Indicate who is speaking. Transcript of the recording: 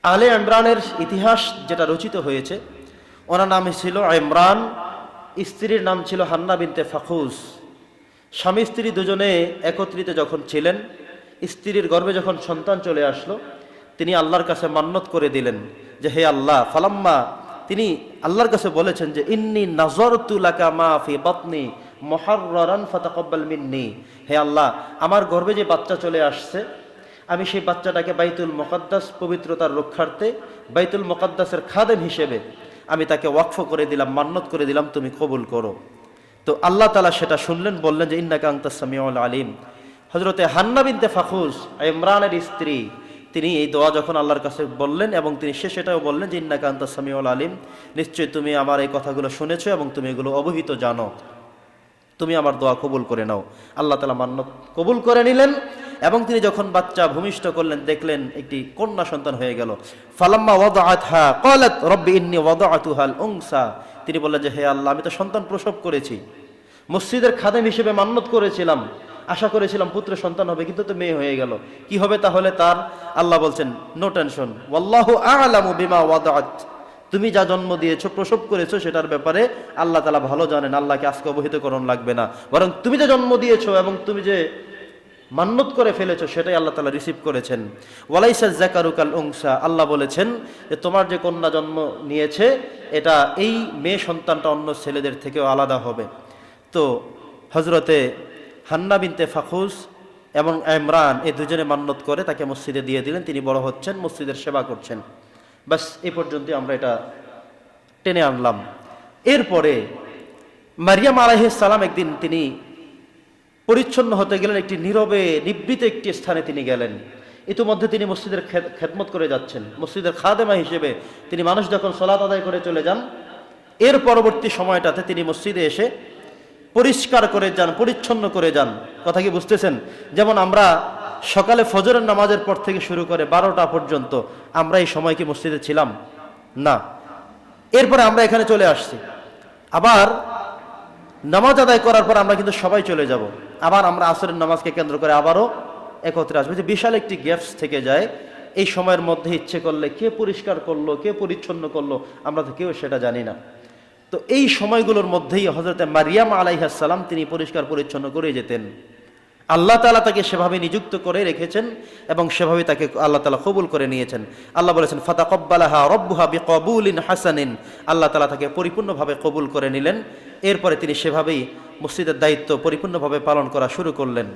Speaker 1: আলে ইমরানের ইতিহাস যেটা রচিত হয়েছে, ওনার নাম ছিল ইমরান, স্ত্রীর নাম ছিল হান্না বিনতে ফাখুস। স্বামী স্ত্রী দুজনে একত্রিত যখন ছিলেন, স্ত্রীর গর্ভে যখন সন্তান চলে আসলো, তিনি আল্লাহর কাছে মান্নত করে দিলেন যে হে আল্লাহ, ফালাম্মা, তিনি আল্লাহর কাছে বলেছেন যে ইন্নী নাযরতু লাকা মা ফি বাতনি মুহাররারান ফাতাকাব্বাল মিন্নি। হে আল্লাহ, আমার গর্ভে যে বাচ্চা চলে আসছে, আমি সেই বাচ্চাটাকে বাইতুল মুকাদ্দাস পবিত্রতার রক্ষার্থে বাইতুল মুকাদ্দাসের খাদেম হিসেবে আমি তাকে ওয়াকফ করে দিলাম, মান্নত করে দিলাম, তুমি কবুল করো। তো আল্লাহ তাআলা সেটা শুনলেন, বললেন যে ইন্নাকা আনতাস সামিউল আলিম। হযরতে হান্না বিনতে ফাখুস, ইমরানের স্ত্রী, তিনি এই দোয়া যখন আল্লাহর কাছে বললেন এবং তিনি সেটাও বললেন যে ইন্নাকা আনতাস সামিউল আলিম, নিশ্চয়ই তুমি আমার এই কথাগুলো শুনেছো এবং তুমি এগুলো অবহিত জানো, তুমি আমার দোয়া কবুল করে নাও। আল্লাহ তাআলা মান্নত কবুল করে নিলেন এবং তিনি যখন বাচ্চা ভূমিষ্ঠ করলেন, দেখলেন একটি কন্যা সন্তান হয়ে গেল। ফালাম্মা ওয়াদাআতহা ক্বালাত রব্বি ইন্নী ওয়াদাআতুহা আল উনসা। তিনি বললেন যে হে আল্লাহ, আমি তো সন্তান প্রসব করেছি, মসজিদের খাদেম হিসেবে মান্নত করেছিলাম, আশা করেছিলাম পুত্র সন্তান হবে, কিন্তু তো মেয়ে হয়ে গেল, কি হবে তাহলে তার? আল্লাহ বলছেন নো টেনশন, ওয়াল্লাহু আ'লামু বিমা ওয়াদাআত। তুমি যা জন্ম দিয়েছো, প্রসব করেছো, সেটার ব্যাপারে আল্লাহ তাআলা ভালো জানেন, আল্লাহকে আজকে অবহিতকরণ লাগবে না, বরং তুমি যে জন্ম দিয়েছো এবং তুমি যে মান্নত করে ফেলেছো সেটাই আল্লাহ তাআলা রিসিভ করেছেন। ওয়ালাইসা যাকারু কাল উনসা, আল্লাহ বলেছেন যে তোমার যে কন্যা জন্ম নিয়েছে, এটা এই মেয়ে সন্তানটা অন্য ছেলেদের থেকেও আলাদা হবে। তো হযরতে হান্না বিনতে ফাখুস এবং ইমরান এই দুজনে মান্নত করে তাকে মসজিদে দিয়ে দিলেন, তিনি বড় হচ্ছেন, মসজিদের সেবা করছেন। বাস এই পর্যন্ত আমরা এটা টেনে আনলাম। এরপরে মারিয়াম আলাইহিস সালাম একদিন তিনি পরিচ্ছন্ন হতে গেলেন, একটি নীরবে নিভৃত একটি স্থানে তিনি গেলেন। ইতিমধ্যে তিনি মসজিদের খেদমত করে যাচ্ছেন, মসজিদের খাদেমা হিসেবে তিনি, মানুষ যখন সালাত আদায় করে চলে যান, এর পরবর্তী সময়টাতে তিনি মসজিদে এসে পরিষ্কার করে যান, পরিচ্ছন্ন করে যান। কথা কি বুঝতেছেন? যেমন আমরা সকালে ফজরের নামাজের পর থেকে শুরু করে 12টা পর্যন্ত আমরা এই সময় কি মসজিদে ছিলাম? না। এরপরে আমরা এখানে চলে আসছি, আবার নামাজ আদায় করার পর আমরা কিন্তু সবাই চলে যাব, আবার আমরা আসরের নামাজকে কেন্দ্র করে আবারও একত্রে আসবে। যে বিশাল একটি গ্যাপস থেকে যায়, এই সময়ের মধ্যে ইচ্ছে করলে কে পরিষ্কার করলো, কে পরিচ্ছন্ন করলো, আমরা তো কেউ সেটা জানি না। তো এই সময়গুলোর মধ্যেই হযরতে মারিয়াম আলাইহিস সালাম তিনি পরিষ্কার পরিচ্ছন্ন করে যেতেন। আল্লাহ তাআলা তাকে সেভাবে নিযুক্ত করে রেখেছেন এবং সেভাবে তাকে আল্লাহ তাআলা কবুল করে নিয়েছেন। আল্লাহ বলেছেন ফাতাকাব্বালাহা রাব্বুহা বিকাবুলিন হাসানিন, আল্লাহ তাআলা তাকে পরিপূর্ণভাবে কবুল করে নিলেন। এরপরে তিনি সেভাবেই মসজিদের দায়িত্ব পরিপূর্ণভাবে পালন করা শুরু করলেন।